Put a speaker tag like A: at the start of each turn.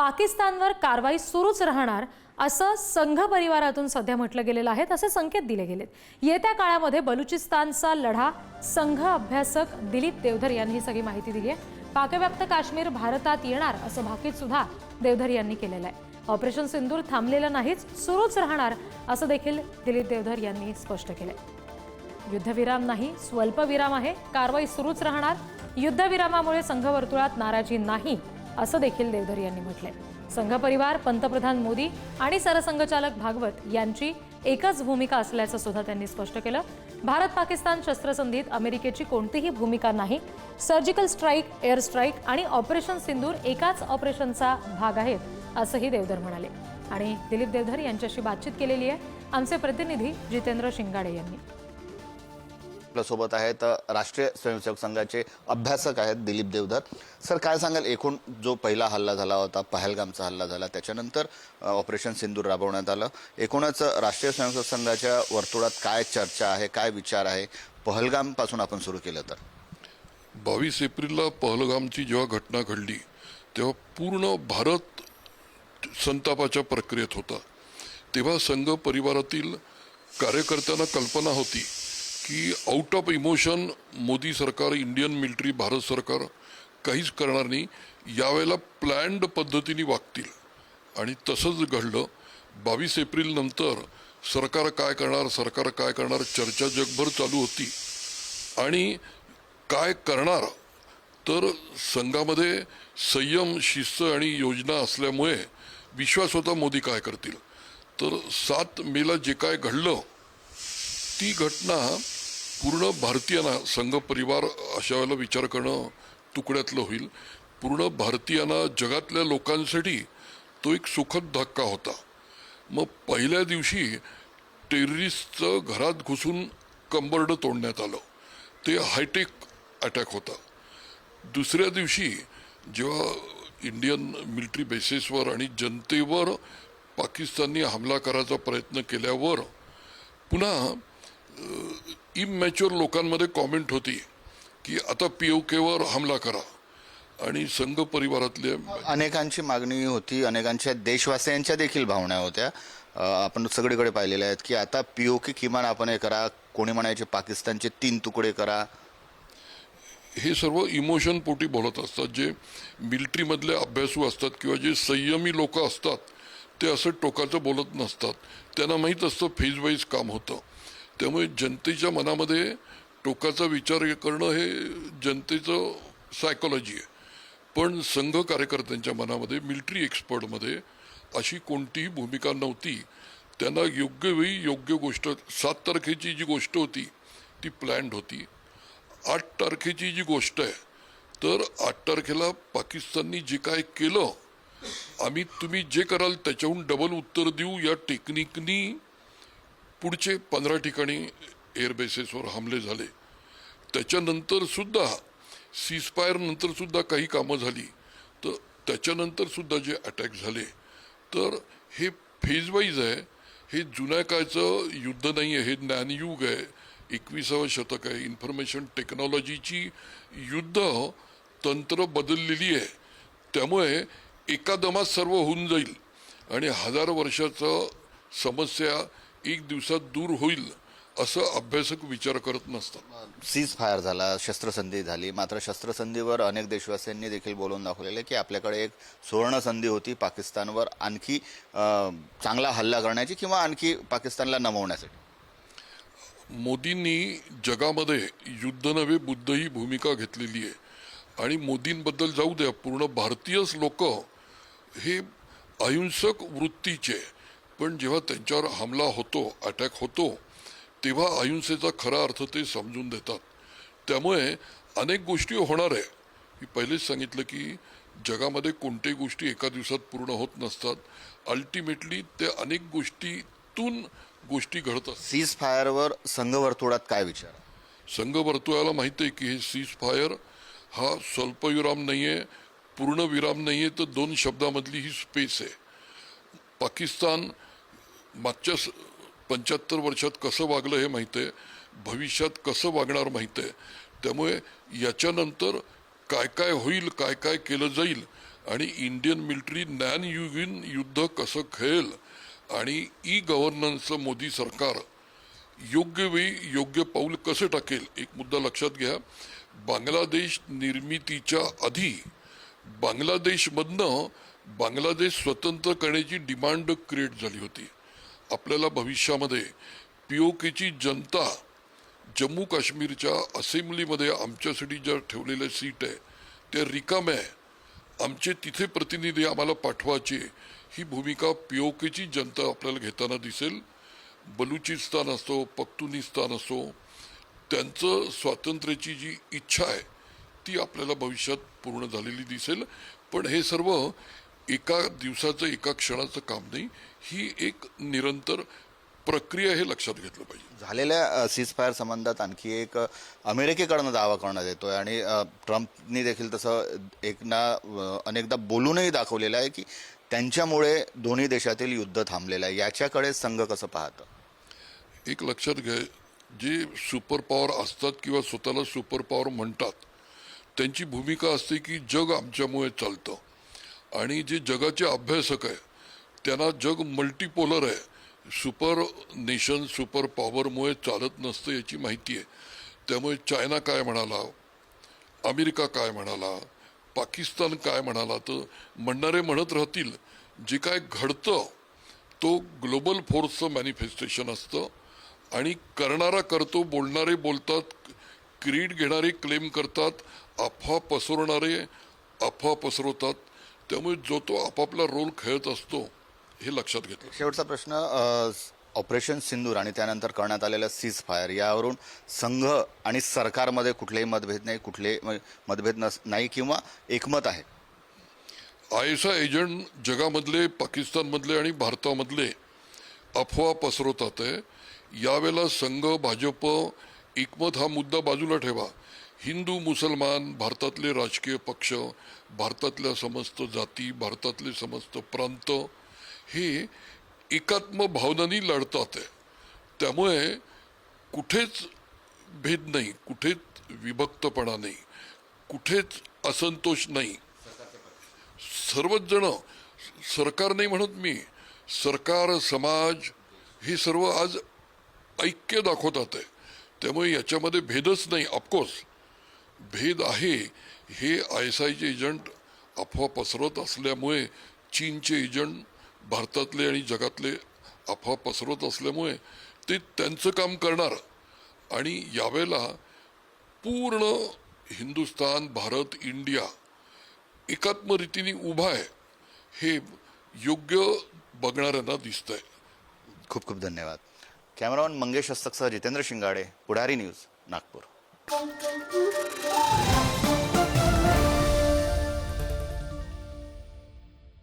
A: पाकिस्तानवर कारवाई सुरूच राहणार असं संघ परिवारातून सध्या म्हटलं गेलेलं आहे। तसे संकेत दिले गेलेत। येत्या काळामध्ये बलुचिस्तानचा लढा संघ अभ्यासक दिलीप देवधर यांनी ही सगळी माहिती दिली आहे। पाकव्याप्त काश्मीर भारतात येणार असं भाकीत सुद्धा देवधर यांनी केलेलं आहे। ऑपरेशन सिंदूर थांबलेलं नाहीच, सुरूच राहणार असं देखील दिलीप देवधर यांनी स्पष्ट केलंय। युद्धविराम नाही, स्वल्पविराम आहे, कारवाई सुरूच राहणार। युद्धविरामामुळे संघ वर्तुळात नाराजी नाही असं देखील देवधर यांनी म्हटलंय। संघ परिवार, पंतप्रधान मोदी आणि सरसंघचालक भागवत यांची एकच भूमिका असल्याचं सुद्धा त्यांनी स्पष्ट केलं। भारत पाकिस्तान शस्त्रसंधीत अमेरिकेची कोणतीही भूमिका नाही। सर्जिकल स्ट्राईक, एअर स्ट्राईक आणि ऑपरेशन सिंदूर एकाच ऑपरेशनचा भाग आहेत असंही देवधर म्हणाले। आणि दिलीप देवधर यांच्याशी बातचीत केलेली आहे आमचे प्रतिनिधी जितेंद्र शिंगाडे यांनी।
B: आपल्यासोबत आहेत राष्ट्रीय स्वयंसेवक संघाचे अभ्यासक आहेत दिलीप देवधर। सर, काय सांगाल, एकूण जो पहिला हल्ला झाला होता, पहलगामचा हल्ला झाला, त्याच्यानंतर ऑपरेशन सिंदूर राबवण्यात आलं, एकूणच राष्ट्रीय स्वयंसेवक संघाच्या वर्तुळात काय चर्चा आहे, काय विचार आहे? पहलगाम पासून आपण सुरू केलं तर
C: 22 एप्रिलला पहलगामची जेव्हा घटना घडली तेव्हा पूर्ण भारत संतापाच्या प्रक्रियेत होता। तेव्हा संघ परिवारातील कार्यकर्त्यांना कल्पना होती की आउट ऑफ इमोशन मोदी सरकार, इंडियन मिलिटरी, भारत सरकार काहीच करणार नाही, यावेळेला प्लॅन्ड पद्धतीने वागतील आणि तसंच घडलं। 22 एप्रिल नंतर सरकार काय करणार चर्चा जगभर चालू होती आणि काय करणार तर संघामध्ये संयम, शिस्त आणि योजना असल्यामुळे विश्वास होता मोदी काय करतील। तर 7 मेला जे काय घडलं ती घटना पूर्ण भारतीयांना, संघ परिवार अशा वेळेला विचार करणं तुकड्यातलं होईल। पूर्ण भारतीयांना, जगातल्या लोकांसाठी तो एक सुखद धक्का होता। मग पहिल्या दिवशी टेररिस्टचं घरात घुसून कंबरडं तोडण्यात आलं, ते हायटेक अटॅक होता। दुसऱ्या दिवशी जेव्हा इंडियन मिलिटरी बेसिसवर आणि जनतेवर पाकिस्ताननी हमला करायचा प्रयत्न केल्यावर पुन्हा इमॅच्युअर लोकांमध्ये कॉमेंट होती की आता POKवर हमला करा आणि संघ परिवारातले
B: अनेकांची मागणी होती, अनेकांच्या देशवासियांच्या देखील भावना होत्या। आपण सगळीकडे पाहिलेल्या आहेत की आता POK किमान आपण हे करा, कोणी म्हणायचे पाकिस्तानचे 3 तुकडे करा।
C: हे सर्व इमोशन पोटी बोलत असतात। जे मिलिटरीमधले अभ्यासू असतात किंवा जे संयमी लोक असतात ते असं टोकाचं बोलत नसतात, त्यांना माहीत असतं फेज वाईज काम होतं। त्यामुळे जनतेच्या मनामध्ये टोकाचा विचार करणं हे जनतेचं सायकोलॉजी आहे। पण संघ कार्यकर्त्यांच्या मनामध्ये, मिलिटरी एक्सपर्टमध्ये अशी कोणतीही भूमिका नव्हती। त्यांना योग्य वेळी योग्य गोष्ट, 7 तारखेची जी गोष्ट होती ती प्लॅन्ड होती। 8 तारखेची जी गोष्ट आहे तर 8 तारखेला पाकिस्ताननी जे काय केलं, आम्ही तुम्ही जे कराल त्याच्याहून डबल उत्तर देऊ या टेक्निकनी पुढचे 15 ठिकाणी एअर बेसेसवर हमले झाले। त्याच्यानंतर सुद्धा सीजफायर नंतर सुद्धा काही कामं झाली, तर त्याच्यानंतर सुद्धा जे अटॅक झाले तर हे फेज वाईज आहे। हे जुन्या काळचं युद्ध नाही आहे, हे ज्ञानयुग आहे, 21वे शतक आहे। इन्फॉर्मेशन टेक्नॉलॉजीची युद्ध तंत्र बदललेली आहे, त्यामुळे एकादमात सर्व होऊन जाईल आणि 1000 वर्षाचं समस्या 1 दिवसात दूर होईल असं अभ्यासक विचार करत नसतात।
B: सीज फायर झाला, शस्त्रसंधी झाली, मात्र शस्त्रसंधीवर अनेक देशवासियांनी देखील बोलून दाखवलेले की आपल्याकडे एक सुवर्ण संधी होती पाकिस्तानवर आणखी चांगला हल्ला करण्याची किंवा आणखी पाकिस्तानला नमवण्यासाठी।
C: मोदींनी जगामध्ये युद्ध नव्हे बुद्ध ही भूमिका घेतलेली आहे आणि मोदींबद्दल जाऊ द्या, पूर्ण भारतीयच लोक हे अहिंसक वृत्तीचे, पण जेव्हा त्यांच्यावर हमला होतो, अटॅक होतो, तेव्हा अहिंसेचा खरा अर्थ ते समजून देतात। त्यामुळे अनेक गोष्टी होणार आहे। मी पहिलेच सांगितलं की जगामध्ये कोणत्याही गोष्टी एका दिवसात पूर्ण होत नसतात, अल्टिमेटली ते अनेक गोष्टीतून गोष्टी घडतात।
B: सीज फायरवर संघ वर्तुळात काय विचार?
C: संघ वर्तुळाला माहिती आहे की हे सीज फायर हा स्वल्पविराम नाही आहे, पूर्ण विराम नाही आहे, तर 2 शब्दामधली ही स्पेस आहे। पाकिस्तान मागच्या 75 वर्षात कसं वागलं हे माहीत आहे, भविष्यात कसं वागणार माहीत आहे। त्यामुळे याच्यानंतर काय काय होईल, काय काय केलं जाईल आणि इंडियन मिलिटरी ज्ञानयुगीन युद्ध कसं खेळेल आणि ई गव्हर्नन्सचं मोदी सरकार योग्य वेळी योग्य पाऊल कसं टाकेल. एक मुद्दा लक्षात घ्या, बांगलादेश निर्मितीच्या आधी बांगलादेशमधनं बांगलादेश स्वतंत्र करण्याची डिमांड क्रिएट झाली होती. आपल्याला भविष्यामध्ये POKची जनता जम्मू काश्मीरच्या असेंब्लीमध्ये आमच्यासाठी ज्या ठेवलेल्या सीट आहे त्या रिकाम्या आहे, आमचे तिथे प्रतिनिधी आम्हाला पाठवायचे, ही भूमिका POKची जनता आपल्याला घेताना दिसेल. बलुचिस्तान असो, पख्तुनिस्तान असो, त्यांचं स्वातंत्र्याची जी इच्छा आहे ती आपल्याला भविष्यात पूर्ण झालेली दिसेल. पण हे सर्व एका दिवसाचं एका क्षणाचं काम नाही, ही एक निरंतर प्रक्रिया, हे लक्षात घेतलं पाहिजे.
B: झालेल्या सीजफायर संबंधात आणखी एक अमेरिकेकडनं दावा करण्यात येतोय आणि ट्रम्पनी देखील तसं अनेकदा बोलूनही दाखवलेलं आहे की त्यांच्यामुळे दोन्ही देशातील युद्ध थांबलेलं आहे. याच्याकडे संघ कसं पाहतं?
C: एक लक्षात घ्या, जे सुपर पॉवर असतात किंवा स्वतःला सुपर पॉवर म्हणतात त्यांची भूमिका असते की जग आमच्यामुळे चालतं, आणि जे जगाचे अभ्यासक आहे त्यांना जग मल्टीपोलर आहे, सुपर नेशन सुपर पॉवरमुळे चालत नसतं याची माहिती आहे. त्यामुळे चायना काय म्हणाला, अमेरिका काय म्हणाला, पाकिस्तान काय म्हणाला, तर म्हणणारे म्हणत राहतील. जे काय घडतं तो ग्लोबल फोर्सचं मॅनिफेस्टेशन असतं, आणि करणारा करतो, बोलणारे बोलतात, क्रीड घेणारे क्लेम करतात, अफवा पसरवणारे अफवा पसरवतात. त्यामुळे जो तो आपापला रोल खेळत असतो, हे लक्षात घेतलं.
B: शेवटचा प्रश्न, ऑपरेशन सिंदूर आणि त्यानंतर करण्यात आलेलं सीजफायर यावरून संघ आणि सरकारमध्ये कुठलेही मतभेद नाही, नाही किंवा एकमत आहे?
C: ISI एजंट जगामधले, पाकिस्तानमधले आणि भारतामधले अफवा पसरवतात आहे. यावेळेला संघ, भाजप, एकमत हा मुद्दा बाजूला ठेवा. हिंदू, मुसलमान, भारतातले राजकीय पक्ष, भारतातल्या समस्त जाती, भारतातले समस्त प्रांत हे एकात्म भावनांनी लढतात आहे. त्यामुळे कुठेच भेद नाही, कुठेच विभक्तपणा नाही, कुठेच असंतोष नाही. सर्वच जण, सरकार नाही म्हणत मी, सरकार, समाज हे सर्व आज ऐक्य दाखवतात आहे. त्यामुळे याच्यामध्ये भेदच नाही. ऑफकोर्स भेद आहे, हे ISIचे एजंट अफवा पसरवत असल्यामुळे, चीनचे एजंट भारतातले आणि जगातले अफवा पसरवत असल्यामुळे ते त्यांचं काम करणार. आणि यावेळेला पूर्ण हिंदुस्तान, भारत, इंडिया एकात्म रीतीने उभा आहे, हे योग्य बघणाऱ्यांना दिसतंय.
B: खूप खूप धन्यवाद. कॅमेरामन मंगेश हस्तकसह जितेंद्र शिंगाडे, पुढारी न्यूज, नागपूर.